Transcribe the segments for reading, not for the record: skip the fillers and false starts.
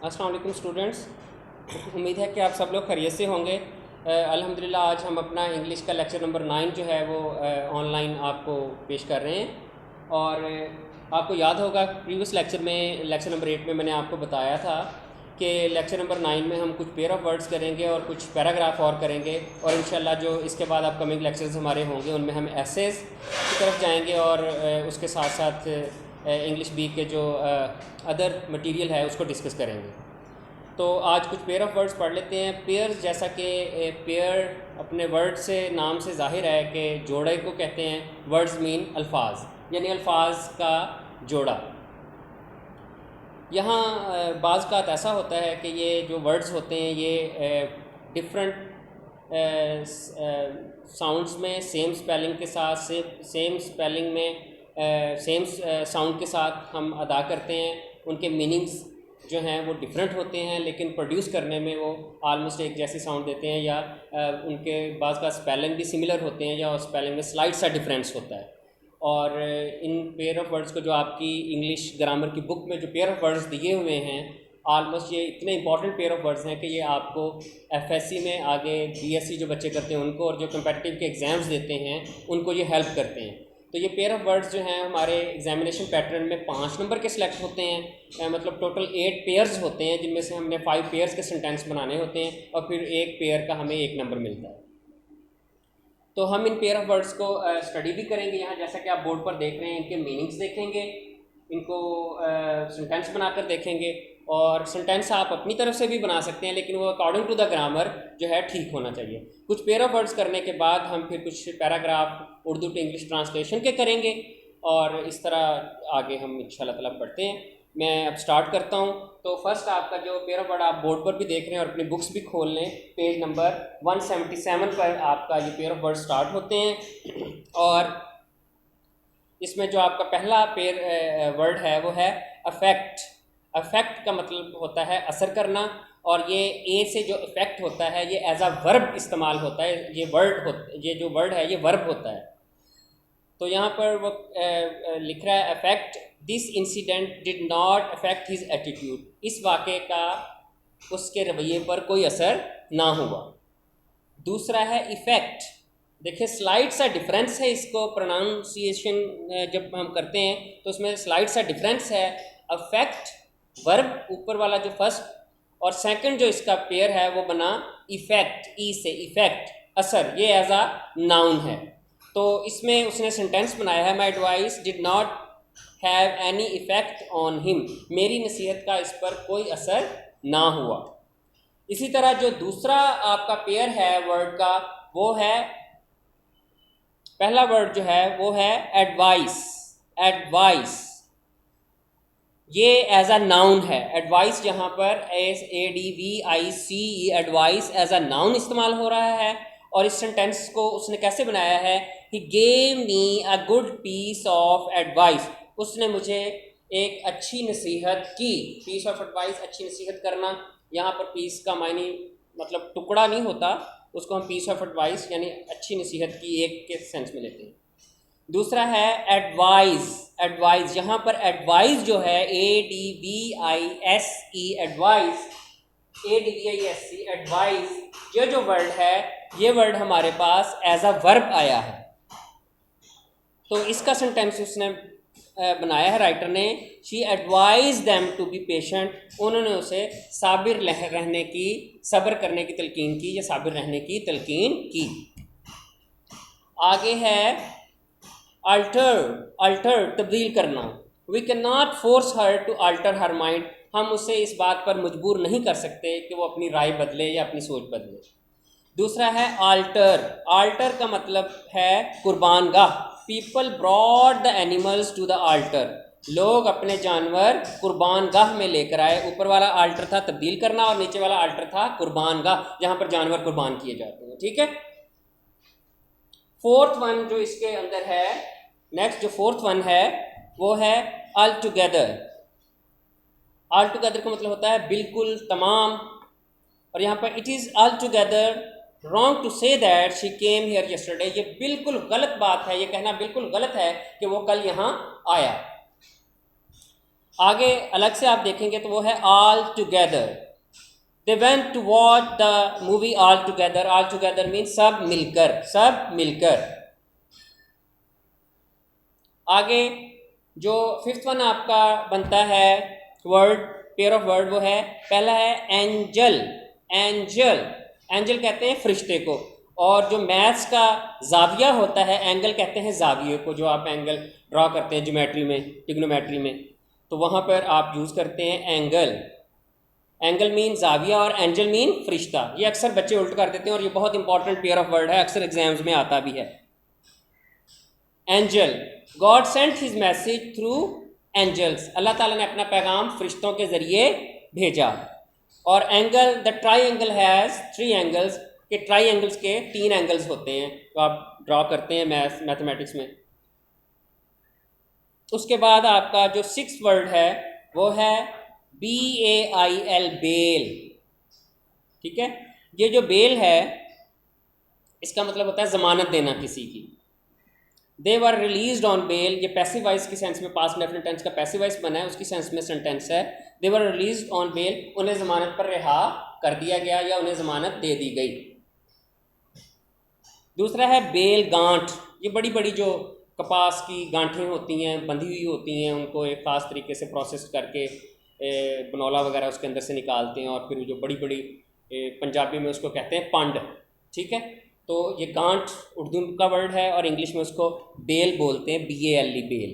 अस्सलाम वालेकुम स्टूडेंट्स। उम्मीद है कि आप सब लोग खैरियत से होंगे। अल्हम्दुलिल्लाह आज हम अपना इंग्लिश का लेक्चर नंबर 9 जो है वो ऑनलाइन आपको पेश कर रहे हैं। और आपको याद होगा प्रीवियस लेक्चर में लेक्चर नंबर 8 में मैंने आपको बताया था कि लेक्चर नंबर 9 में हम कुछ पेयर ऑफ वर्ड्स करेंगे और कुछ पैराग्राफ और करेंगे, और इंशाल्लाह जो इसके बाद अपकमिंग लेक्चर्स हमारे होंगे उनमें हम एसेस की तरफ जाएंगे और उसके साथ साथ इंग्लिश बी के जो अदर मटेरियल है उसको डिस्कस करेंगे। तो आज कुछ पेयर ऑफ वर्ड्स पढ़ लेते हैं। पेयर्स, जैसा कि पेयर अपने वर्ड से नाम से जाहिर है कि जोड़े को कहते हैं। वर्ड्स मीन अल्फाज, यानी अल्फाज का जोड़ा। यहाँ बाज़ का ऐसा होता है कि ये जो वर्ड्स होते हैं ये डिफरेंट साउंड्स में सेम स्पेलिंग के साथ सेम स्पेलिंग में सेम साउंड के साथ हम अदा करते हैं। उनके मीनिंग्स जो हैं वो डिफरेंट होते हैं, लेकिन प्रोड्यूस करने में वो आलमोस्ट एक जैसी साउंड देते हैं, या उनके बाज़ का स्पेलिंग भी सिमिलर होते हैं या स्पेलिंग में स्लाइट सा डिफरेंस होता है। और इन पेयर ऑफ वर्ड्स को जो आपकी इंग्लिश ग्रामर की बुक में जो पेयर ऑफ वर्ड्स दिए हुए हैं, आलमोस्ट ये इतने इंपॉर्टेंट पेयर ऑफ वर्ड्स हैं कि ये आपको एफएससी में आगे बीएससी जो बच्चे करते हैं उनको, और जो कम्पिटिटिव के एग्ज़ाम्स देते हैं उनको ये हेल्प करते हैं। तो ये पेयर ऑफ वर्ड्स जो हैं हमारे एग्जामिनेशन पैटर्न में 5 नंबर के सिलेक्ट होते हैं। मतलब टोटल 8 पेयर्स होते हैं, जिनमें से हमने 5 पेयर्स के सेंटेंस बनाने होते हैं, और फिर एक पेयर का हमें 1 नंबर मिलता है। तो हम इन पेयर ऑफ वर्ड्स को स्टडी भी करेंगे। यहाँ जैसा कि आप बोर्ड पर देख रहे हैं, इनके मीनिंग्स देखेंगे, इनको सेंटेंस बनाकर देखेंगे, और सेंटेंस आप अपनी तरफ से भी बना सकते हैं, लेकिन वो अकॉर्डिंग टू द ग्रामर जो है ठीक होना चाहिए। कुछ पेयर ऑफ वर्ड्स करने के बाद हम फिर कुछ paragraph Urdu to English translation के करेंगे, और इस तरह आगे हम इंशाल्लाह ताला पढ़ते हैं। मैं अब स्टार्ट करता हूँ। तो फर्स्ट आपका जो पेयर ऑफ वर्ड आप बोर्ड पर भी देख रहे हैं और अपनी बुक्स भी खोल लें, पेज नंबर 177 पर आपका ये पेयर ऑफ वर्ड स्टार्ट होते हैं। और इसमें जो आपका पहला पेयर वर्ड है वो है अफेक्ट। अफेक्ट का मतलब होता है असर करना, और ये ए से जो इफेक्ट होता है ये एज अ वर्ब इस्तेमाल होता है। ये जो वर्ड है ये वर्ब होता है। तो यहाँ पर वो लिख रहा है affect this incident did not affect his attitude. इस वाक़े का उसके रवैये पर कोई असर ना हुआ। दूसरा है इफ़ेक्ट। देखिए स्लाइड सा डिफरेंस है, इसको प्रोनाउंसिएशन जब हम करते हैं तो उसमें स्लाइड सा डिफरेंस है। अफेक्ट वर्ब ऊपर वाला जो फर्स्ट, और सेकंड जो इसका पेयर है वो बना इफ़ेक्ट, ई से इफ़ेक्ट असर, ये एज अ नाउन है। तो इसमें उसने सेंटेंस बनाया है, my advice did not have any effect on him. मेरी नसीहत का इस पर कोई असर ना हुआ। इसी तरह जो दूसरा आपका पेयर है वर्ड का वो है, पहला वर्ड जो है वो है एडवाइस। एडवाइस ये एज अ नाउन है। एडवाइस यहाँ पर ADVICE advice as a noun इस्तेमाल हो रहा है। और इस सेंटेंस को उसने कैसे बनाया है, he gave me a good piece of advice. उसने मुझे एक अच्छी नसीहत की। पीस ऑफ एडवाइस, अच्छी नसीहत करना। यहाँ पर पीस का मायने मतलब टुकड़ा नहीं होता, उसको हम पीस ऑफ एडवाइस यानी अच्छी नसीहत की एक के सेंस में लेते हैं। दूसरा है एडवाइस। एडवाइस यहाँ पर एडवाइस जो है ADVISE एडवाइस, ADVISE एडवाइस, ये जो वर्ड है ये वर्ड हमारे पास एज अ वर्ब आया है। तो इसका सेंटेंस उसने बनाया है राइटर ने, she advise them to be patient. उन्होंने उसे साबिर रहने की, सब्र करने की तलकीन की, या साबिर रहने की तलकीन की। आगे है अल्टर। अल्टर तब्दील करना। We can not force her to alter her mind. हम उसे इस बात पर मजबूर नहीं कर सकते कि वो अपनी राय बदले या अपनी सोच बदले। दूसरा है आल्टर। आल्टर का मतलब है कुर्बानगाह। People brought the animals to the altar. लोग अपने जानवर कुर्बानगाह में लेकर आए। ऊपर वाला आल्टर था तब्दील करना, और नीचे वाला आल्टर था कुर्बानगाह, जहां पर जानवर कुर्बान किए जाते हैं। ठीक है। फोर्थ वन जो इसके अंदर है, नेक्स्ट जो फोर्थ वन है वो है ऑल टुगेदर। ऑल टुगेदर का मतलब होता है बिल्कुल, तमाम। और यहाँ पर it is all together wrong to say that she came here yesterday. ये बिल्कुल गलत बात है, ये कहना बिल्कुल गलत है कि वो कल यहाँ आया। आगे अलग से आप देखेंगे तो वो है all together. They went to watch the movie all together. All together mean सब मिलकर, सब मिलकर। आगे जो फिफ्थ वन आपका बनता है वर्ड, पेयर ऑफ वर्ड, वो है पहला है एंजल। एंजल, एंजल कहते हैं फरिश्ते को, और जो मैथ्स का जाविया होता है एंगल कहते हैं जाविये को, जो आप एंगल ड्रॉ करते हैं ज्योमेट्री में, ट्रिग्नोमेट्री में, तो वहाँ पर आप यूज़ करते हैं एंगल। एंगल मीन जाविया और एंजल मीन फरिश्ता। ये अक्सर बच्चे उल्ट कर देते हैं और ये बहुत इंपॉर्टेंट पेयर ऑफ वर्ड है, अक्सर एग्जाम्स में आता भी है। Angel, God sent his message through angels, अल्लाह ताला ने अपना पैगाम फरिश्तों के ज़रिए भेजा। और angle, the triangle has 3 angles, के ट्राई एंगल्स के 3 एंगल्स होते हैं तो आप ड्रॉ करते हैं मैथमेटिक्स में। उसके बाद आपका जो 6th वर्ड है वो है BAIL, बेल। ठीक है, ये जो बेल है इसका मतलब होता है ज़मानत देना किसी की। दे वर रिलीज्ड ऑन बेल, ये पैसिव वॉइस की सेंस में, पास्ट डेफिनेट टेंस का पैसिव वॉइस बना है, उसकी सेंस में सेंटेंस है। दे वर रिलीज्ड ऑन बेल, उन्हें ज़मानत पर रिहा कर दिया गया या उन्हें ज़मानत दे दी गई। दूसरा है बेल गांठ, ये बड़ी बड़ी जो कपास की गांठें होती हैं, बंधी हुई होती हैं, उनको एक ख़ास तरीके से प्रोसेस करके बनौला वगैरह उसके अंदर से निकालते हैं और फिर जो बड़ी बड़ी, पंजाबी में उसको कहते हैं पंड। ठीक है, तो ये गांठ उर्दू का वर्ड है और इंग्लिश में उसको बेल बोलते हैं, BALE, बेल।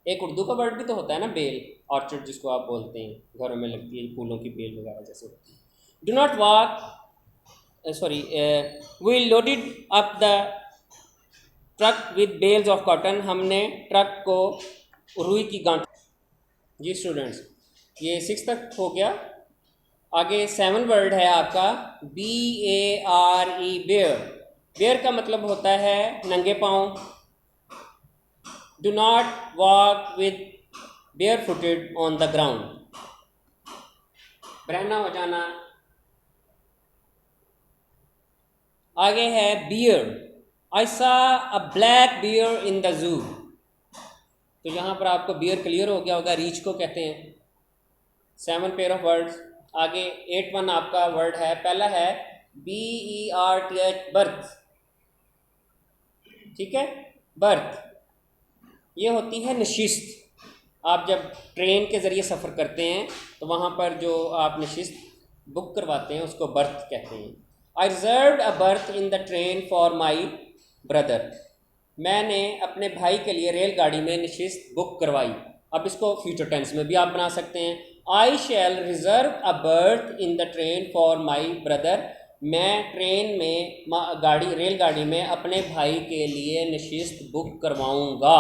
एक उर्दू का वर्ड भी तो होता है ना बेल, ऑर्चर्ड जिसको आप बोलते हैं, घरों में लगती है फूलों की बेल वगैरह जैसे होती है। Do not walk, sorry, we loaded up the truck with bales of cotton, हमने ट्रक को रुई की गांठ। जी स्टूडेंट्स, ये 6 तक हो गया। आगे 7 वर्ड है आपका BARE, बेयर। बेयर का मतलब होता है नंगे पाँव। Do not walk with bare footed on the ground, बहना हो जाना। आगे है bear, I saw a black bear in the zoo, तो यहाँ पर आपको बियर क्लियर हो गया होगा, रीच को कहते हैं। 7 पेयर ऑफ वर्ड्स। आगे 8 वन आपका वर्ड है, पहला है BERTH, बर्थ। ठीक है, बर्थ ये होती है नशिस्त। आप जब ट्रेन के ज़रिए सफ़र करते हैं तो वहाँ पर जो आप नशिस्त बुक करवाते हैं उसको बर्थ कहते हैं। I reserved a berth in the train for my brother, मैंने अपने भाई के लिए रेलगाड़ी में नशिस्त बुक करवाई। अब इसको फ्यूचर टेंस में भी आप बना सकते हैं, I shall reserve a berth in the train for my brother, मैं ट्रेन में रेलगाड़ी में अपने भाई के लिए नशिस्त बुक करवाऊँगा।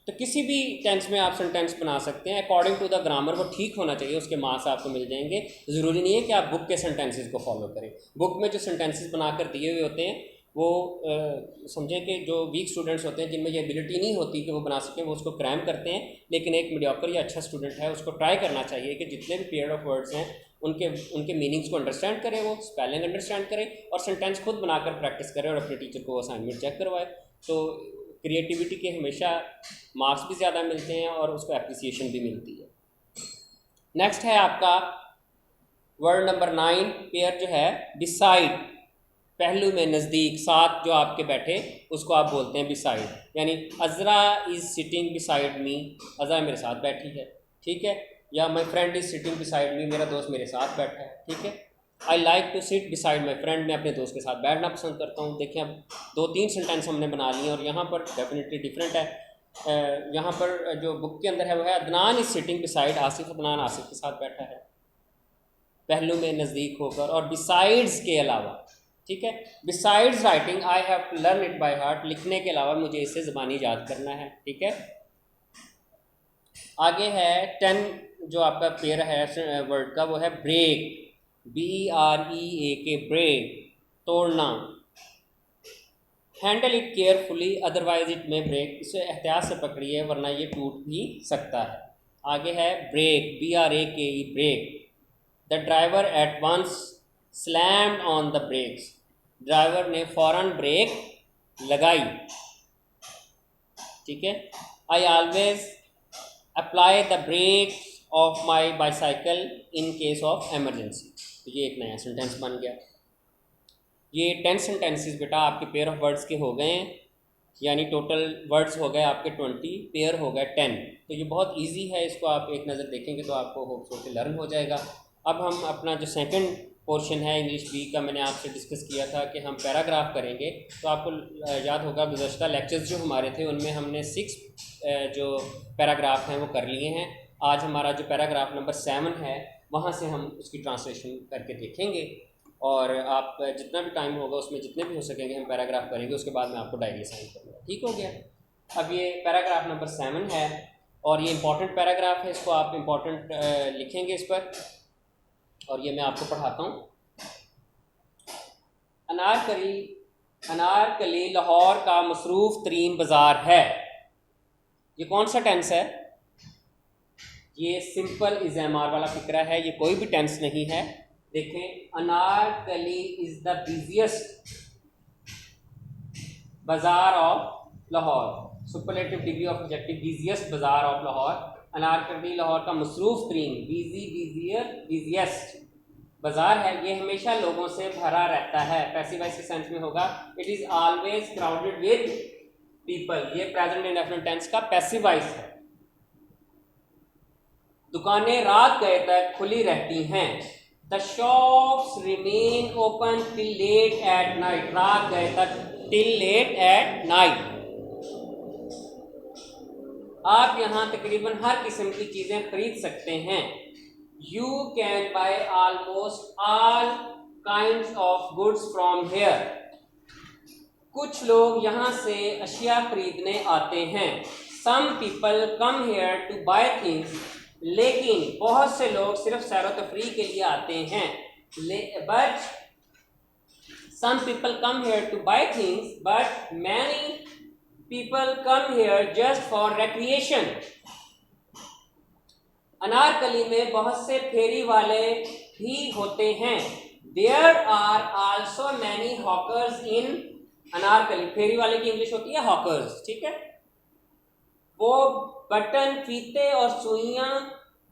तो किसी भी टेंस में आप सेंटेंस बना सकते हैं अकॉर्डिंग टू द ग्रामर, वो ठीक होना चाहिए, उसके मार्क्स आपको मिल जाएंगे। ज़रूरी नहीं है कि आप बुक के सेंटेंसेस को फॉलो करें। बुक में जो सेंटेंसेस बनाकर दिए हुए होते हैं वो समझें कि जो वीक स्टूडेंट्स होते हैं जिनमें ये एबिलिटी नहीं होती कि वो बना सकें, वो उसको क्रैम करते हैं। लेकिन एक मीडियोकर या अच्छा स्टूडेंट है उसको ट्राई करना चाहिए कि जितने भी पेयर ऑफ वर्ड्स हैं उनके मीनिंग्स को अंडरस्टैंड करें, वो स्पेलिंग अंडरस्टैंड करें और सेंटेंस खुद बनाकर प्रैक्टिस करें और अपने टीचर को असाइनमेंट चेक करवाए। तो क्रिएटिविटी के हमेशा मार्क्स भी ज़्यादा मिलते हैं और उसको एप्रिसिएशन भी मिलती है। नेक्स्ट है आपका वर्ड नंबर 9, पेयर जो है बिसाइड, पहलू में नज़दीक, साथ जो आपके बैठे उसको आप बोलते हैं बिसाइड। यानी Azra is sitting beside me, Azra मेरे साथ बैठी है। ठीक है, या my friend is sitting beside me, मेरा दोस्त मेरे साथ बैठा है। ठीक है, I like to sit beside my friend, मैं अपने दोस्त के साथ बैठना पसंद करता हूँ। देखिए अब 2-3 सेंटेंस हमने बना लिए और यहाँ पर डेफिनेटली डिफरेंट है। यहाँ पर जो बुक के अंदर है वो है Adnan is sitting beside Asif, Adnan Asif के साथ बैठा है पहलू में नज़दीक होकर, और बिसाइड्स के अलावा। ठीक है, besides writing I have to learn it by heart, लिखने के अलावा मुझे इसे ज़बानी याद करना है। ठीक है, आगे है 10 जो आपका पेयर है वर्ड का, वो है ब्रेक, BREAK, ब्रेक, तोड़ना। Handle it carefully otherwise it में ब्रेक, इसे एहतियात से पकड़िए वरना ये टूट भी सकता है। आगे है brake, BRAKE, brake. The driver at once slammed on the brakes, driver ने फ़ौरन ब्रेक लगाई। ठीक है, I always apply the brake of my bicycle in case of emergency. तो ये एक नया सेंटेंस बन गया। ये 10 सेंटेंसेस बेटा आपके पेयर ऑफ वर्ड्स के हो गए हैं, यानी टोटल वर्ड्स हो गए आपके 20, पेयर हो गए 10। तो ये बहुत इजी है, इसको आप एक नज़र देखेंगे तो आपको होपफुली लर्न हो जाएगा। अब हम अपना जो सेकंड पोर्शन है इंग्लिश बी का, मैंने आपसे डिस्कस किया था कि हम पैराग्राफ करेंगे। तो आपको याद होगा गुज़श्ता लेक्चर्स जो हमारे थे उनमें हमने 6 जो पैराग्राफ हैं वो कर लिए हैं। आज हमारा जो पैराग्राफ नंबर 7 है वहाँ से हम उसकी ट्रांसलेशन करके देखेंगे, और आप जितना भी टाइम होगा उसमें जितने भी हो सकेंगे हम पैराग्राफ करेंगे। उसके बाद मैं आपको डायरी साइन करूँगा, ठीक हो गया। अब ये पैराग्राफ नंबर 7 है और ये इंपॉर्टेंट पैराग्राफ है, इसको आप इंपॉर्टेंट लिखेंगे इस पर, और ये मैं आपको पढ़ाता हूँ। अनारकली लाहौर का मसरूफ़ तरीन बाज़ार है। ये कौन सा टेंस है? ये सिंपल इज़ामार वाला फिक्रा है, ये कोई भी टेंस नहीं है। देखें, अनारकली इज़ द बिजिएस्ट बाज़ार of Lahore, superlative degree of adjective, busiest बाज़ार ऑफ लाहौर। अनारकली लाहौर का मसरूफ़ तरीन, बिजिएस्ट बाज़ार है। ये हमेशा लोगों से भरा रहता है। पैसिव वॉइस के सेंस में होगा it is always crowded with people. ये प्रेजेंट इंडेफिनिट टेंस का पैसिव वॉइस है। दुकानें रात गए तक खुली रहती हैं। The shops remain open till late at night. रात गए तक, टिल लेट एट नाइट। आप यहाँ तकरीबन हर किस्म की चीज़ें खरीद सकते हैं। You can buy almost all kinds of goods from here. कुछ लोग यहाँ से अशिया खरीदने आते हैं। Some people come here to buy things. लेकिन बहुत से लोग सिर्फ सैर तफरीह के लिए आते हैं। But some people come here to buy things, but many people come here just for recreation. Anarkali में बहुत से फेरी वाले भी होते हैं। There are also many hawkers in Anarkali. फेरी वाले की इंग्लिश होती है हॉकर्स, ठीक है। वो बटन, फीते और सुइयां,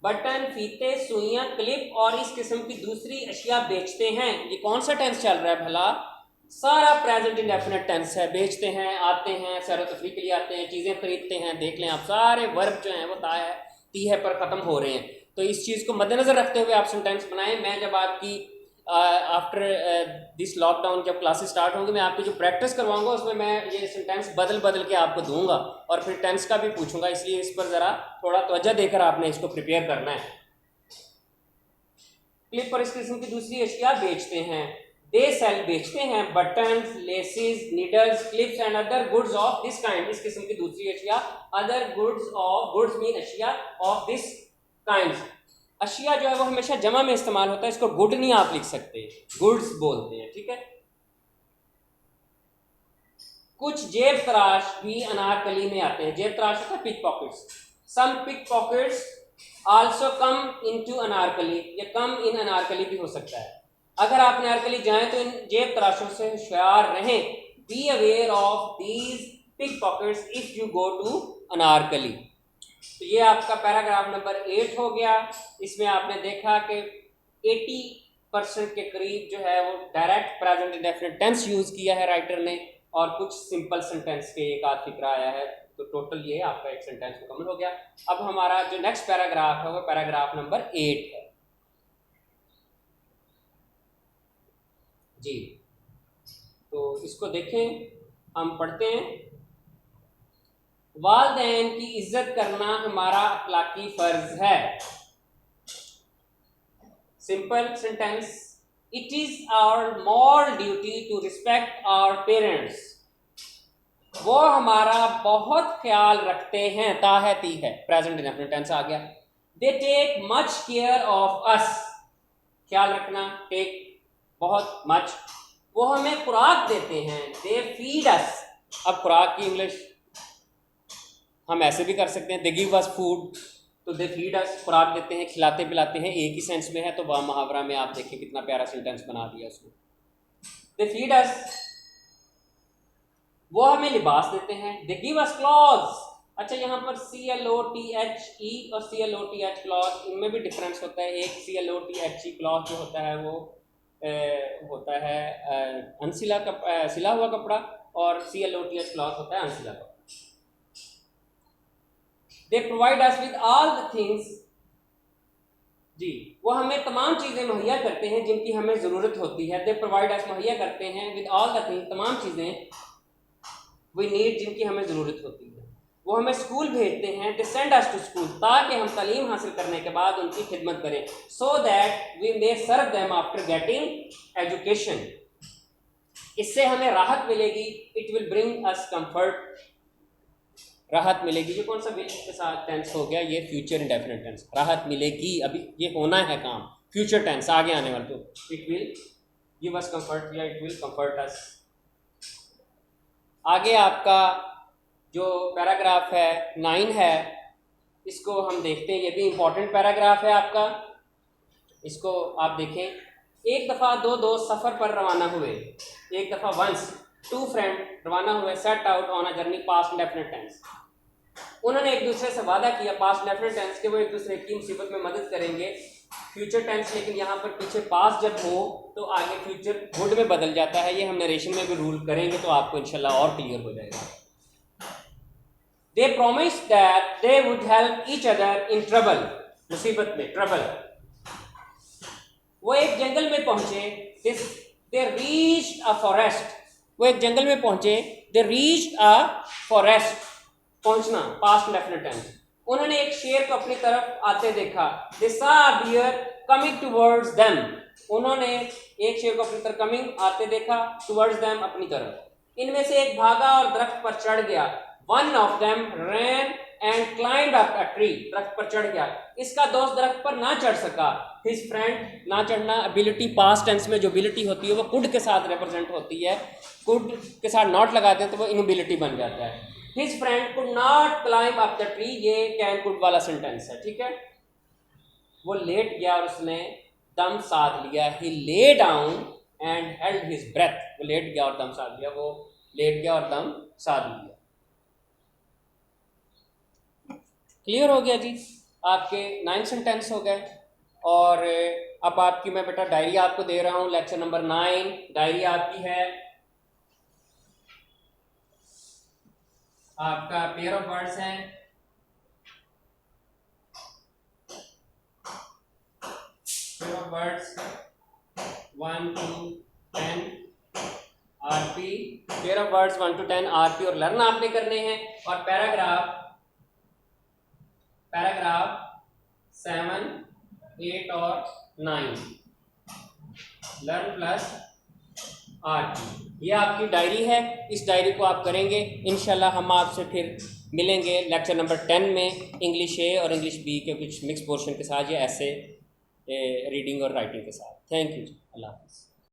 बटन, फीते, सुइयां, क्लिप और इस किस्म की दूसरी अशिया बेचते हैं। ये कौन सा टेंस चल रहा है भला? सारा प्रेजेंट इंडेफिनिट टेंस है। बेचते हैं, आते हैं, सैर तफरीह के लिए आते हैं, चीज़ें खरीदते हैं। देख लें आप, सारे वर्ब जो हैं वो ता है, ती है पर ख़त्म हो रहे हैं। तो इस चीज़ को मद्देनज़र रखते हुए आप सेंटेंस बनाएं। मैं जब आपकी आफ्टर दिस लॉकडाउन जब क्लासेस स्टार्ट होंगी, मैं आपकी जो प्रैक्टिस करवाऊंगा उसमें मैं ये सेंटेंस बदल बदल के आपको दूंगा और फिर टेंस का भी पूछूंगा, इसलिए इस पर ज़रा थोड़ा तवज्जो देकर आपने इसको प्रिपेयर करना है। क्लिप पर इस किस्म की दूसरी अशिया बेचते हैं। दे सेल बेचते हैं buttons, laces, needles, clips and other goods of this kind. इस किस्म की दूसरी अशिया, other goods of, goods mean अशिया, ऑफ दिस काइंड। अशिया जो है वो हमेशा जमा में इस्तेमाल होता है, इसको गुड नहीं आप लिख सकते, गुड्स बोलते हैं, ठीक है। कुछ जेब तराश भी अनारकली में आते हैं। जेब तराश होता है pick pockets. Some pick pockets also come into Anarkali, या कम इन अनारकली भी हो सकता है। अगर आप अनारकली जाएं तो इन जेब तराशों से होशियार रहें। Be aware of these pickpockets if you go to Anarkali. तो ये आपका पैराग्राफ नंबर 8 हो गया। इसमें आपने देखा कि 80% के करीब जो है वो direct present indefinite tense use किया है राइटर ने, और कुछ सिंपल सेंटेंस के एक आध फिक्रा आया है। तो टोटल ये आपका एक सेंटेंस मुकम्मल हो गया। अब हमारा जो नेक्स्ट पैराग्राफ है वो पैराग्राफ नंबर 8 है जी। तो इसको देखें, हम पढ़ते हैं। वालिदैन की इज्जत करना हमारा अखलाकी फर्ज है। Simple sentence, it is our moral duty to respect our parents. वो हमारा बहुत ख्याल रखते हैं, ता है ती है, प्रेजेंट इंडेफिनिट टेंस आ गया। They take much care of us. ख्याल रखना, टेक, बहुत, मच। वो हमें खुराक देते हैं, दे फीड अस। अब खुराक की इंग्लिश हम ऐसे भी कर सकते हैं, दे गिव अस फूड, तो दे फीड अस, खुराक देते हैं, खिलाते पिलाते हैं, एक ही सेंस में है। तो वह मुहावरा में आप देखें कितना प्यारा सेंटेंस बना दिया उसमें। दे फीड अस, वो हमें लिबास देते हैं। दे गिव अस क्लॉथ्स, अच्छा, यहाँ पर CLOTHE और CLOTH क्लॉथ, इनमें भी डिफरेंस होता है। एक CLOTHE क्लॉथ जो होता है वो होता है सिला हुआ कपड़ा, और CLOTH क्लॉथ होता है अनसिला कपड़ा। They provide us with all the things, जी वो हमें तमाम चीज़ें मुहैया करते हैं जिनकी हमें ज़रूरत होती है। दे प्रोवाइड अस मुहैया करते हैं विद ऑल द थिंग्स, तमाम चीज़ें वी नीड जिनकी हमें ज़रूरत होती है। वो हमें स्कूल भेजते हैं, they send us to school, ताकि हम तालीम हासिल करने के बाद उनकी खिदमत करें, so that we may serve them after getting education. इससे हमें राहत मिलेगी, it will bring us comfort, राहत मिलेगी। ये कौन सा विल के साथ टेंस हो गया, ये फ्यूचर इंडेफिनिट टेंस। राहत मिलेगी, अभी ये होना है काम, फ्यूचर टेंस आगे आने वाला, तो it will give us comfort या इट विल कंफर्ट अस। आगे आपका जो पैराग्राफ है 9 है, इसको हम देखते हैं। ये भी इंपॉर्टेंट पैराग्राफ है आपका, इसको आप देखें। एक दफ़ा दो दोस्त सफ़र पर रवाना हुए, एक दफ़ा वंस टू फ्रेंड रवाना हुए, set out on a journey, past indefinite tense. उन्होंने एक दूसरे से वादा किया, पास्ट इंडेफिनिट टेंस के, वो एक दूसरे की मुसीबत में मदद करेंगे, फ्यूचर टेंस। लेकिन यहाँ पर पीछे पास्ट जब हो तो आगे फ्यूचर वुड में बदल जाता है। ये हम नरेशन में भी रूल करेंगे तो आपको इंशाल्लाह और क्लियर हो जाएगा। They promise that they would help each other in trouble, मुसीबत में, ट्रबल। वो एक जंगल में पहुंचे, दे रीच्ड अ फॉरेस्ट, वो एक जंगल में पहुंचे, दे रीच्ड अ फॉरेस्ट, पहुंचना पास्ट इंडेफिनिट टेंस। उन्होंने एक शेर को अपनी तरफ आते देखा, they saw a deer coming towards them, उन्होंने एक शेर को अपनी तरफ कमिंग आते देखा, टुवर्ड्स देम अपनी तरफ। इनमें से एक भागा और दरख्त पर चढ़ गया, one of them ran and climb up a tree, दरख्त पर चढ़ गया। इसका दोस्त दरख्त पर ना चढ़ सका, हिज फ्रेंड, ना चढ़ना एबिलिटी पास्ट टेंस में जो एबिलिटी होती है वो कुड के साथ रिप्रेजेंट होती है, कुड के साथ नॉट लगाते हैं तो वो इनएबिलिटी बन जाता है। His friend could not climb up the tree, ये कैन कुड वाला सेंटेंस है, ठीक है। वो लेट गया और उसने दम साध लिया, he lay down and held his breath, वो लेट गया और दम साध लिया, वो लेट गया और दम साध लिया। क्लियर हो गया जी, आपके 9 सेंटेंस हो गए। और अब आपकी मैं बेटा डायरी आपको दे रहा हूँ, लेक्चर नंबर 9, डायरी आपकी है। आपका पेयर ऑफ वर्ड्स हैं, pair of words 1 to 10 RP, pair of words 1 to 10 RP और लर्न आपने करने हैं। और पैराग्राफ 7, 8 और 9 लर्न प्लस आरपी, ये आपकी डायरी है। इस डायरी को आप करेंगे इंशाल्लाह। हम आपसे फिर मिलेंगे लेक्चर नंबर 10 में, इंग्लिश ए और इंग्लिश बी के कुछ मिक्स पोर्शन के साथ, ये ऐसे रीडिंग और राइटिंग के साथ। थैंक यू, अल्लाह हाफ़िज़।